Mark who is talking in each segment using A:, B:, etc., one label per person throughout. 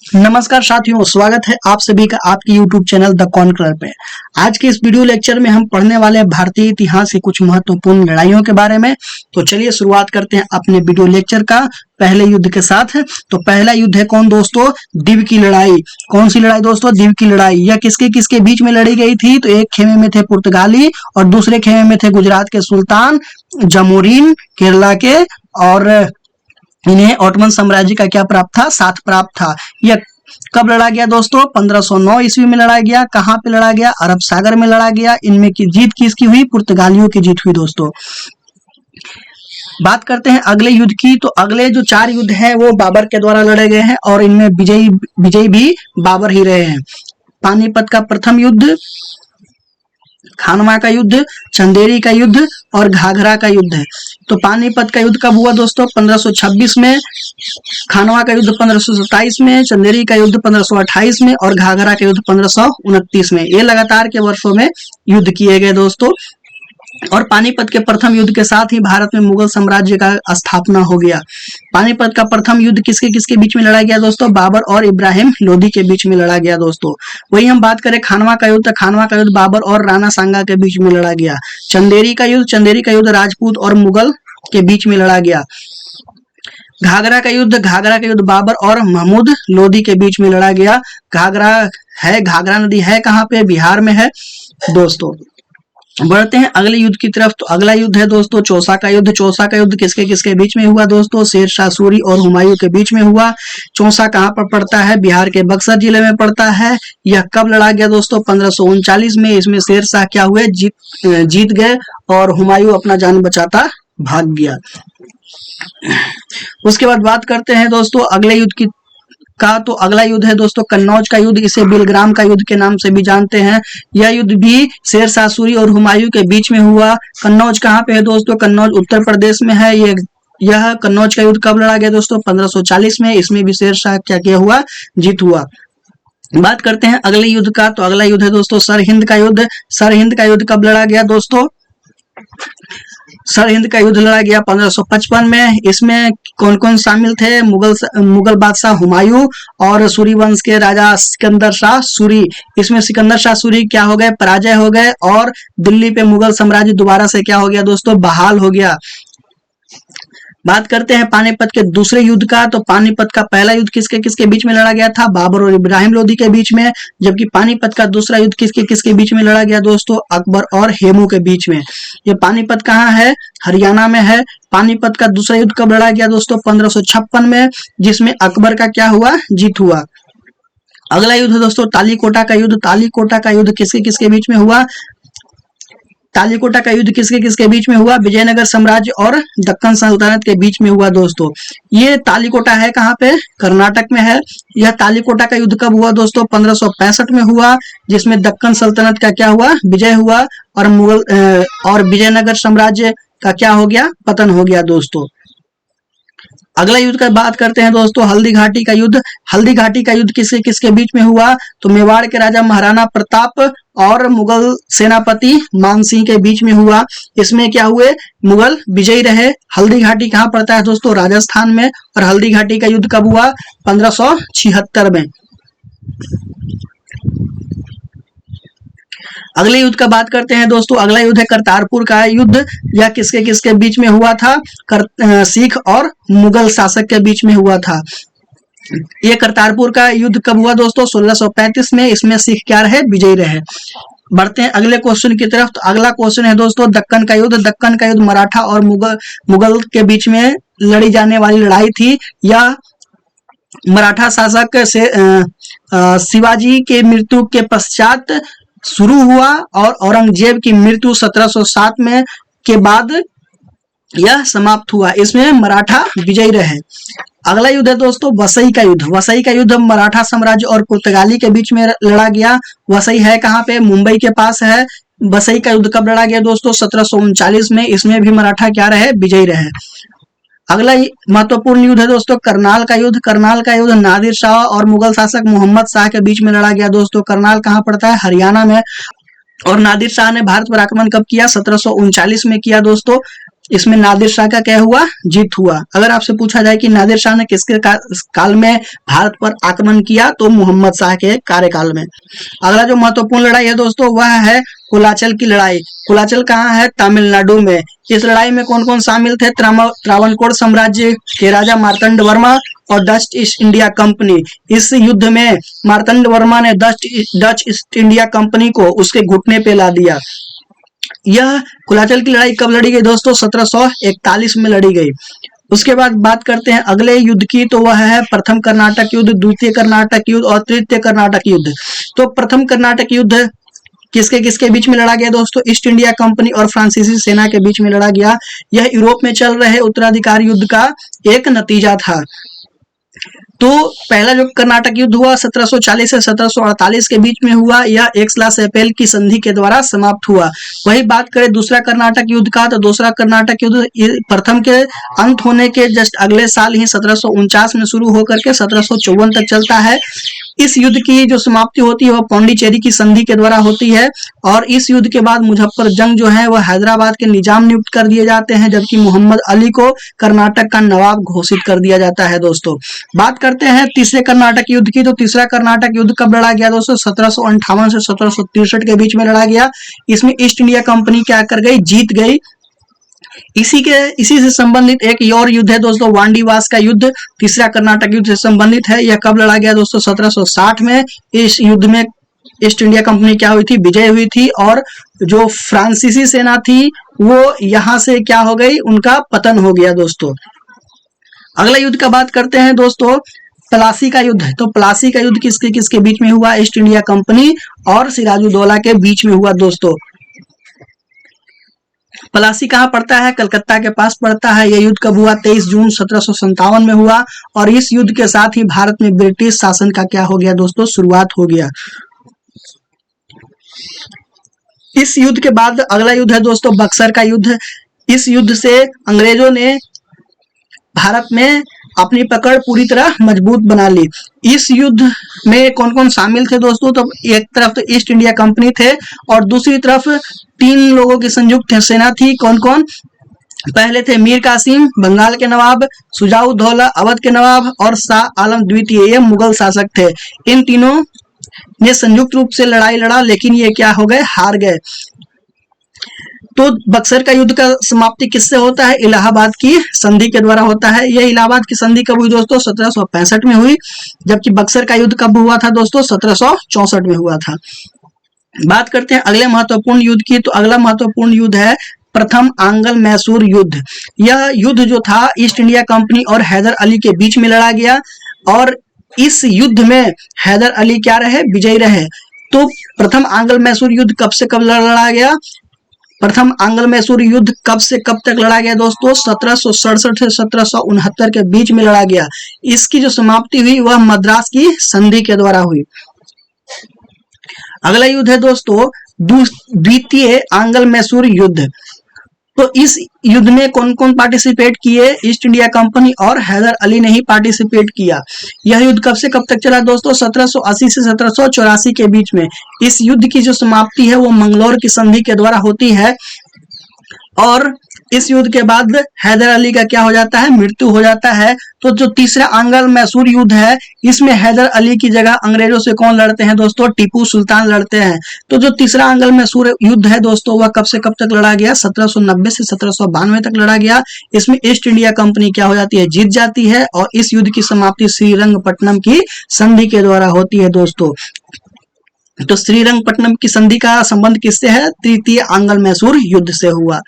A: नमस्कार साथियों, स्वागत है आप सभी का आपके YouTube चैनल द कॉन्करर पे। आज के इस वीडियो लेक्चर में हम पढ़ने वाले हैं भारतीय इतिहास की कुछ महत्वपूर्ण लड़ाइयों के बारे में। तो चलिए शुरुआत करते हैं अपने वीडियो लेक्चर का पहले युद्ध के साथ। तो पहला युद्ध है कौन दोस्तों? दीव की लड़ाई। कौन सी लड़ाई दोस्तों? दीव की लड़ाई। यह किसके किसके बीच में लड़ी गई थी? तो एक खेमे में थे पुर्तगाली और दूसरे खेमे में थे गुजरात के सुल्तान जमोरीन केरला के, और इन्हें ऑटोमन साम्राज्य का क्या प्राप्त था? साथ प्राप्त था। यह कब लड़ा गया दोस्तों? 1509 ईस्वी में लड़ा गया। कहां पे लड़ा गया? अरब सागर में लड़ा गया। इनमें की जीत किसकी हुई? पुर्तगालियों की जीत हुई दोस्तों। बात करते हैं अगले युद्ध की। तो अगले जो 4 युद्ध हैं वो बाबर के द्वारा लड़े गए हैं और इनमें विजयी भी बाबर ही रहे हैं। पानीपत का प्रथम युद्ध, खानवा का युद्ध, चंदेरी का युद्ध और घाघरा का युद्ध है। तो पानीपत का युद्ध कब हुआ दोस्तों? 1526 में। खानवा का युद्ध 1527 में, चंदेरी का युद्ध 1528 में और घाघरा का युद्ध 1529 में। ये लगातार के वर्षों में युद्ध किए गए दोस्तों। और पानीपत के प्रथम युद्ध के साथ ही भारत में मुगल साम्राज्य का स्थापना हो गया। पानीपत का प्रथम युद्ध किसके किसके बीच में लड़ा गया दोस्तों? बाबर और इब्राहिम लोदी के बीच में लड़ा गया दोस्तों। वही हम बात करें खानवा का युद्ध, खानवा का युद्ध बाबर और राणा सांगा के बीच में लड़ा गया। चंदेरी का युद्ध राजपूत और मुगल के बीच में लड़ा गया। घाघरा का युद्ध बाबर और महमूद लोदी के बीच में लड़ा गया। घाघरा नदी है कहाँ पे? बिहार में है दोस्तों। बढ़ते हैं अगले युद्ध की तरफ। तो अगला युद्ध है दोस्तों चौसा का युद्ध। चौसा का युद्ध किसके किसके बीच में हुआ दोस्तों? शेरशाह सूरी और हुमायूं के बीच में हुआ। चौसा कहाँ पर पड़ता है? बिहार के बक्सर जिले में पड़ता है। यह कब लड़ा गया दोस्तों? 1539 में। इसमें शेरशाह क्या हुए? जीत गए और हुमायूं अपना जान बचाता भाग गया। उसके बाद बात करते हैं दोस्तों अगले युद्ध की का। तो अगला युद्ध है दोस्तों कन्नौज का युद्ध। इसे बिलग्राम का युद्ध के नाम से भी जानते हैं। यह युद्ध भी शेरशाह सूरी और हुमायूं के बीच में हुआ। कन्नौज कहाँ पे है दोस्तों? कन्नौज उत्तर प्रदेश में है। यह कन्नौज का युद्ध कब लड़ा गया दोस्तों? 1540 में। इसमें भी शेरशाह क्या किया हुआ? जीत हुआ। बात करते हैं अगले युद्ध का। तो अगला युद्ध है दोस्तों सरहिंद का युद्ध। सरहिंद का युद्ध कब लड़ा गया दोस्तों? सरहिंद का युद्ध लड़ा गया 1555 में। इसमें कौन कौन शामिल थे? मुगल बादशाह हुमायूं और सूरी वंश के राजा सिकंदर शाह सूरी। इसमें सिकंदर शाह सूरी क्या हो गए? पराजय हो गए और दिल्ली पे मुगल साम्राज्य दोबारा से क्या हो गया दोस्तों? बहाल हो गया। बात करते हैं पानीपत के दूसरे युद्ध का। तो पानीपत का पहला युद्ध किसके किसके बीच में लड़ा गया था? बाबर और इब्राहिम लोदी के बीच में। जबकि पानीपत का दूसरा युद्ध किसके किसके बीच में लड़ा गया दोस्तों? अकबर और हेमू के बीच में। ये पानीपत कहाँ है? हरियाणा में है। पानीपत का दूसरा युद्ध कब लड़ा गया दोस्तों? 1556 में, जिसमें अकबर का क्या हुआ? जीत हुआ। अगला युद्ध दोस्तों तालीकोटा का युद्ध। तालीकोटा का युद्ध किसके किसके बीच में हुआ? तालीकोटा का युद्ध किसके किसके बीच में हुआ? विजयनगर साम्राज्य और दक्कन सल्तनत के बीच में हुआ दोस्तों। ये तालीकोटा है कहाँ पे? कर्नाटक में है। यह तालीकोटा का युद्ध कब हुआ दोस्तों? 1565 में हुआ, जिसमें दक्कन सल्तनत का क्या हुआ? विजय हुआ और विजयनगर साम्राज्य का क्या हो गया? पतन हो गया दोस्तों। अगला युद्ध का बात करते हैं दोस्तों हल्दी घाटी का युद्ध। हल्दी घाटी का युद्ध किसके किसके बीच में हुआ? तो मेवाड़ के राजा महाराणा प्रताप और मुगल सेनापति मानसिंह के बीच में हुआ। इसमें क्या हुए? मुगल विजयी रहे। हल्दी घाटी कहाँ पड़ता है दोस्तों? राजस्थान में। और हल्दी घाटी का युद्ध कब हुआ? 1576 में। अगले युद्ध का बात करते हैं दोस्तों। अगला युद्ध है करतारपुर का युद्ध। यह किसके किसके बीच में हुआ था? सिख और मुगल शासक के बीच में हुआ था। ये करतारपुर का युद्ध कब हुआ दोस्तों? 1635 में। इसमें सिख क्या रहे? विजयी रहे। बढ़ते हैं अगले क्वेश्चन की तरफ। तो अगला क्वेश्चन है दोस्तों दक्कन का युद्ध। दक्कन का युद्ध मराठा और मुगल के बीच में लड़ी जाने वाली लड़ाई थी। यह मराठा शासक से शिवाजी के मृत्यु के पश्चात शुरू हुआ और औरंगजेब की मृत्यु 1707 में के बाद यह समाप्त हुआ। इसमें मराठा विजयी रहे। अगला युद्ध है दोस्तों वसई का युद्ध। वसई का युद्ध मराठा साम्राज्य और पुर्तगाली के बीच में लड़ा गया। वसई है कहाँ पे? मुंबई के पास है। वसई का युद्ध कब लड़ा गया दोस्तों? 1739 में। इसमें भी मराठा क्या रहे? विजयी रहे। अगला महत्वपूर्ण युद्ध है दोस्तों करनाल का युद्ध। करनाल का युद्ध नादिर शाह और मुगल शासक मोहम्मद शाह के बीच में लड़ा गया दोस्तों। करनाल कहाँ पड़ता है? हरियाणा में। और नादिर शाह ने भारत पर आक्रमण कब किया? 1739 में किया दोस्तों। इसमें नादिर शाह का क्या हुआ, जीत हुआ। अगर आपसे पूछा जाए कि नादिर शाह ने किसके काल में भारत पर आक्रमण किया, तो मोहम्मद शाह के कार्यकाल में। अगला जो महत्वपूर्ण लड़ाई है दोस्तों वह है कुलाचल की लड़ाई। कुलाचल कहाँ है, तमिलनाडु में। इस लड़ाई में कौन कौन शामिल थे, त्रावणकोर साम्राज्य के राजा मार्तंड वर्मा और डच ईस्ट इंडिया कंपनी। इस युद्ध में मार्तंड वर्मा ने डच ईस्ट इंडिया कंपनी को उसके घुटने पे ला दिया। यह कुलाचल की लड़ाई कब लड़ी गई दोस्तों, 1741 में लड़ी गई। उसके बाद बात करते हैं अगले युद्ध की, तो वह है प्रथम कर्नाटक युद्ध, द्वितीय कर्नाटक युद्ध और तृतीय कर्नाटक युद्ध। तो प्रथम कर्नाटक युद्ध किसके किसके बीच में लड़ा गया दोस्तों, ईस्ट इंडिया कंपनी और फ्रांसीसी सेना के बीच में लड़ा गया। यह यूरोप में चल रहे उत्तराधिकार युद्ध का एक नतीजा था। तो पहला जो कर्नाटक युद्ध हुआ 1740 से 1748 के बीच में हुआ, यह एक्सला-सेपेल की संधि के द्वारा समाप्त हुआ। वही बात करें दूसरा कर्नाटक युद्ध का, तो दूसरा कर्नाटक युद्ध प्रथम के अंत होने के जस्ट अगले साल ही 1749 में शुरू होकर के 1754 तक चलता है। इस युद्ध की जो समाप्ति होती है वह पौंडीचेरी की संधि के द्वारा होती है। और इस युद्ध के बाद मुजफ्फर जंग जो है वह हैदराबाद के निजाम नियुक्त कर दिए जाते हैं, जबकि मोहम्मद अली को कर्नाटक का नवाब घोषित कर दिया जाता है दोस्तों। बात करते हैं तीसरे कर्नाटक युद्ध की, तो तीसरा कर्नाटक युद्ध कब लड़ा गया दोस्तों, 1758 से 1763 के बीच में लड़ा गया। इसमें ईस्ट इंडिया कंपनी क्या कर गई, जीत गई। इसी से संबंधित एक और युद्ध है दोस्तों, वांडीवास का युद्ध, तीसरा कर्नाटक युद्ध से संबंधित है। यह कब लड़ा गया दोस्तों, 1760 में। इस युद्ध में ईस्ट इंडिया कंपनी क्या हुई थी, विजय हुई थी, और जो फ्रांसीसी सेना थी वो यहां से क्या हो गई, उनका पतन हो गया दोस्तों। अगला युद्ध का बात करते हैं दोस्तों, प्लासी का युद्ध। तो प्लासी का युद्ध किसके किसके बीच में हुआ, ईस्ट इंडिया कंपनी और सिराजुद्दौला के बीच में हुआ दोस्तों। प्लासी कहाँ पड़ता है, कलकत्ता के पास पड़ता है। यह युद्ध कब हुआ, 23 जून 1757 में हुआ। और इस युद्ध के साथ ही भारत में ब्रिटिश शासन का क्या हो गया दोस्तों, शुरुआत हो गया। इस युद्ध के बाद अगला युद्ध है दोस्तों बक्सर का युद्ध। इस युद्ध से अंग्रेजों ने भारत में अपनी पकड़ पूरी तरह मजबूत बना ली। इस युद्ध में कौन कौन शामिल थे दोस्तों, तो एक तरफ तो ईस्ट इंडिया कंपनी थे और दूसरी तरफ 3 लोगों की संयुक्त सेना थी। कौन कौन, पहले थे मीर कासिम बंगाल के नवाब, शुजाउद्दौला अवध के नवाब और शाह आलम द्वितीय, ये मुगल शासक थे। इन तीनों ने संयुक्त रूप से लड़ाई लड़ा, लेकिन ये क्या हो गए, हार गए। तो बक्सर का युद्ध का समाप्ति किससे होता है, इलाहाबाद की संधि के द्वारा होता है। यह इलाहाबाद की संधि कब हुई दोस्तों, 1765 में हुई, जबकि बक्सर का युद्ध कब हुआ था दोस्तों, 1764 में हुआ था। बात करते हैं अगले महत्वपूर्ण युद्ध की, तो अगला महत्वपूर्ण युद्ध है प्रथम आंग्ल मैसूर युद्ध। यह युद्ध जो था ईस्ट इंडिया कंपनी और हैदर अली के बीच में लड़ा गया, और इस युद्ध में हैदर अली क्या रहे, विजयी रहे। तो प्रथम आंग्ल मैसूर युद्ध कब से कब लड़ा गया, प्रथम आंग्ल मैसूर युद्ध कब से कब तक लड़ा गया दोस्तों, 1767 से 1769 के बीच में लड़ा गया। इसकी जो समाप्ति हुई वह मद्रास की संधि के द्वारा हुई। अगला युद्ध है दोस्तों द्वितीय आंग्ल मैसूर युद्ध। तो इस युद्ध में कौन कौन पार्टिसिपेट किए, ईस्ट इंडिया कंपनी और हैदर अली ने ही पार्टिसिपेट किया। यह युद्ध कब से कब तक चला दोस्तों, 1780 से 1784 के बीच में। इस युद्ध की जो समाप्ति है वो मंगलौर की संधि के द्वारा होती है, और इस युद्ध के बाद हैदर अली का क्या हो जाता है, मृत्यु हो जाता है। तो जो तीसरा आंग्ल मैसूर युद्ध है, इसमें हैदर अली की जगह अंग्रेजों से कौन लड़ते हैं दोस्तों, टीपू सुल्तान लड़ते हैं। तो जो तीसरा आंग्ल मैसूर युद्ध है दोस्तों वह कब से कब तक लड़ा गया, 1790 से 1792 तक लड़ा गया। इसमें ईस्ट इंडिया कंपनी क्या हो जाती है, जीत जाती है, और इस युद्ध की समाप्ति श्रीरंगपट्टनम की संधि के द्वारा होती है दोस्तों। तो श्रीरंगपट्टनम की संधि का संबंध किससे है, तृतीय आंग्ल मैसूर युद्ध से हुआ।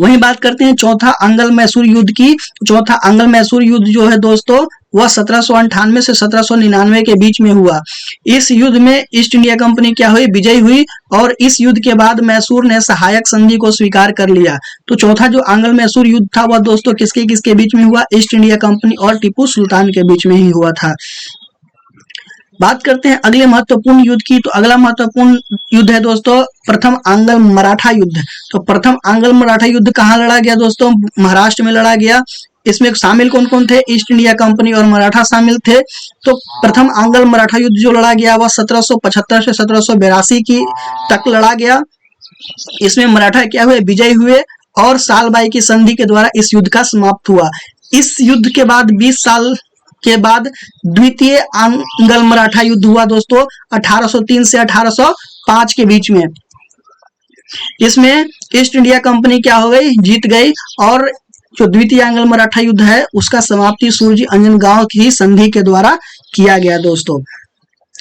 A: वहीं बात करते हैं चौथा आंग्ल मैसूर युद्ध की। चौथा आंग्ल मैसूर युद्ध जो है दोस्तों वह 1798 से 1799 के बीच में हुआ। इस युद्ध में ईस्ट इंडिया कंपनी क्या हुई, विजयी हुई, और इस युद्ध के बाद मैसूर ने सहायक संधि को स्वीकार कर लिया। तो चौथा जो आंग्ल मैसूर युद्ध था वह दोस्तों किसके किसके बीच में हुआ, ईस्ट इंडिया कंपनी और टीपू सुल्तान के बीच में ही हुआ था। बात करते हैं अगले महत्वपूर्ण युद्ध की। तो अगला महत्वपूर्ण युद्ध है दोस्तों प्रथम आंग्ल मराठा युद्ध। तो प्रथम आंग्ल मराठा युद्ध कहाँ लड़ा गया दोस्तों, महाराष्ट्र में लड़ा गया। इसमें शामिल कौन कौन थे, ईस्ट इंडिया कंपनी और मराठा शामिल थे। तो प्रथम आंग्ल मराठा युद्ध जो लड़ा गया वह 1775 से 1782 की तक लड़ा गया। इसमें मराठा क्या हुए, विजयी हुए, और सालबाई की संधि के द्वारा इस युद्ध का समाप्त हुआ। इस युद्ध के बाद 20 साल के बाद द्वितीय आंग्ल मराठा युद्ध हुआ दोस्तों 1803 से 1805 के बीच में। इसमें ईस्ट इंडिया कंपनी क्या हो गई, जीत गई, और जो द्वितीय आंग्ल मराठा युद्ध है उसका समाप्ति सूरजी अंजनगांव की संधि के द्वारा किया गया दोस्तों।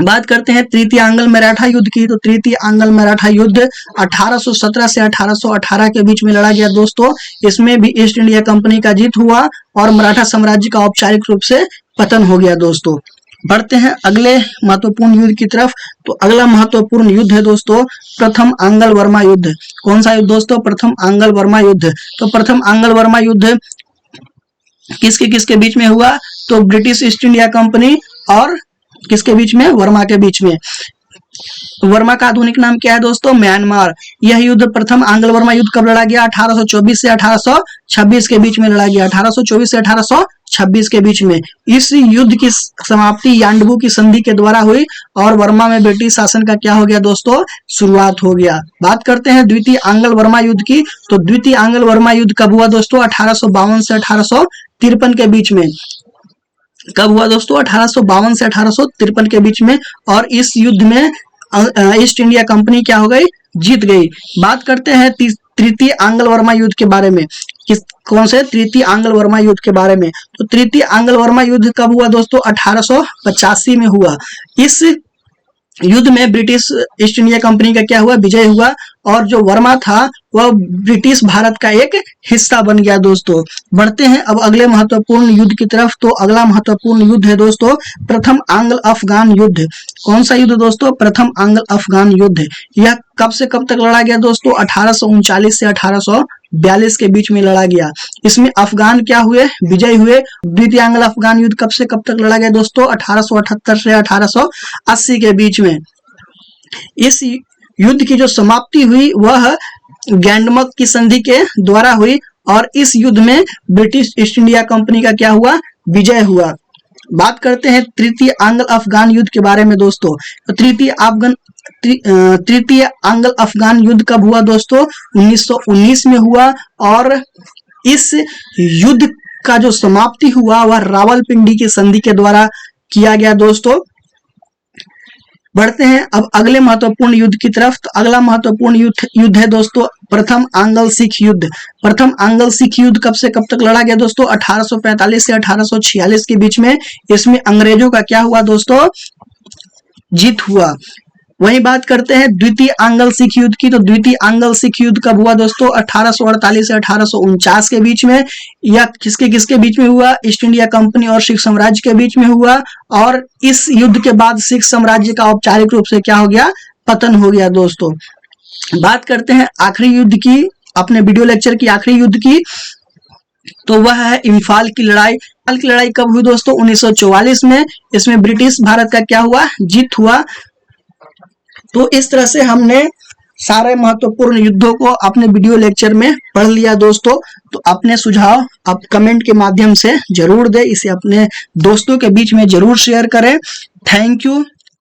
A: बात करते हैं तृतीय आंग्ल मराठा युद्ध की, तो तृतीय आंग्ल मराठा युद्ध 1817 से 1818 के बीच में लड़ा गया दोस्तों। इसमें भी ईस्ट इंडिया कंपनी का जीत हुआ और मराठा साम्राज्य का औपचारिक रूप से पतन हो गया दोस्तों। बढ़ते हैं अगले महत्वपूर्ण युद्ध की तरफ। तो अगला महत्वपूर्ण युद्ध है दोस्तों प्रथम आंग्ल वर्मा युद्ध। कौन सा युद्ध दोस्तों, प्रथम आंग्ल वर्मा युद्ध। तो प्रथम आंग्ल वर्मा युद्ध किसके बीच में हुआ, तो ब्रिटिश ईस्ट इंडिया कंपनी और किसके बीच में, वर्मा के बीच में। वर्मा का आधुनिक नाम क्या है दोस्तों, म्यांमार। यह युद्ध प्रथम आंग्ल वर्मा युद्ध कब लड़ा गया, 1824 से 1826 के बीच में लड़ा गया, 1824 से 1826 के बीच में। इस युद्ध की समाप्ति यांडबू की संधि के द्वारा हुई और वर्मा में ब्रिटिश शासन का क्या हो गया दोस्तों, शुरुआत हो गया। बात करते हैं द्वितीय आंग्ल वर्मा युद्ध की। तो द्वितीय आंग्ल वर्मा युद्ध कब हुआ दोस्तों, 1852 से 1853 के बीच में। कब हुआ दोस्तों, 1852 से 1853 के बीच में। और इस युद्ध में ईस्ट इंडिया कंपनी क्या हो गई, जीत गई। बात करते हैं तृतीय आंग्ल वर्मा युद्ध के बारे में। कौन से, तृतीय आंग्ल वर्मा युद्ध के बारे में। तो तृतीय आंग्ल वर्मा युद्ध कब हुआ दोस्तों, 1885 में हुआ। इस युद्ध में ब्रिटिश ईस्ट इंडिया कंपनी का क्या हुआ, विजय हुआ, और जो वर्मा था वह ब्रिटिश भारत का एक हिस्सा बन गया दोस्तों। बढ़ते हैं अब अगले महत्वपूर्ण युद्ध की तरफ। तो अगला महत्वपूर्ण युद्ध है दोस्तों प्रथम आंग्ल अफगान युद्ध। कौन सा युद्ध दोस्तों, प्रथम आंग्ल अफगान युद्ध। यह कब से कब तक लड़ा गया दोस्तों, 1839 से 1842 के बीच में लड़ा गया। इसमें अफगान क्या हुए, विजय हुए। द्वितीय आंग्ल अफगान युद्ध कब से कब तक लड़ा गया दोस्तों, 1878 से 1880 के बीच में। इस युद्ध की जो समाप्ति हुई वह गैंडमक की संधि के द्वारा हुई और इस युद्ध में ब्रिटिश ईस्ट इंडिया कंपनी का क्या हुआ, विजय हुआ। बात करते हैं तृतीय आंग्ल अफगान युद्ध के बारे में दोस्तों। तो तृतीय आंग्ल अफगान युद्ध कब हुआ दोस्तों, 1919 में हुआ और इस युद्ध का जो समाप्ति हुआ वह रावलपिंडी की संधि के द्वारा किया गया दोस्तों। बढ़ते हैं अब अगले महत्वपूर्ण युद्ध की तरफ। तो अगला महत्वपूर्ण युद्ध है दोस्तों प्रथम आंग्ल सिख युद्ध। प्रथम आंग्ल सिख युद्ध कब से कब तक लड़ा गया दोस्तों, 1845 से 1846 के बीच में। इसमें अंग्रेजों का क्या हुआ दोस्तों, जीत हुआ। वही बात करते हैं द्वितीय आंग्ल सिख युद्ध की। तो द्वितीय आंग्ल सिख युद्ध कब हुआ दोस्तों, 1848 से 1849 के बीच में। यह किसके बीच में हुआ, ईस्ट इंडिया कंपनी और सिख साम्राज्य के बीच में हुआ। और इस युद्ध के बाद सिख साम्राज्य का औपचारिक रूप से क्या हो गया, पतन हो गया दोस्तों। बात करते हैं आखिरी युद्ध की, अपने वीडियो लेक्चर की आखिरी युद्ध की। तो वह है इम्फाल की लड़ाई। इम्फाल की लड़ाई कब हुई दोस्तों, 1944 में। इसमें ब्रिटिश भारत का क्या हुआ, जीत हुआ। तो इस तरह से हमने सारे महत्वपूर्ण युद्धों को अपने वीडियो लेक्चर में पढ़ लिया दोस्तों। तो अपने सुझाव आप कमेंट के माध्यम से जरूर दें, इसे अपने दोस्तों के बीच में जरूर शेयर करें। Thank you.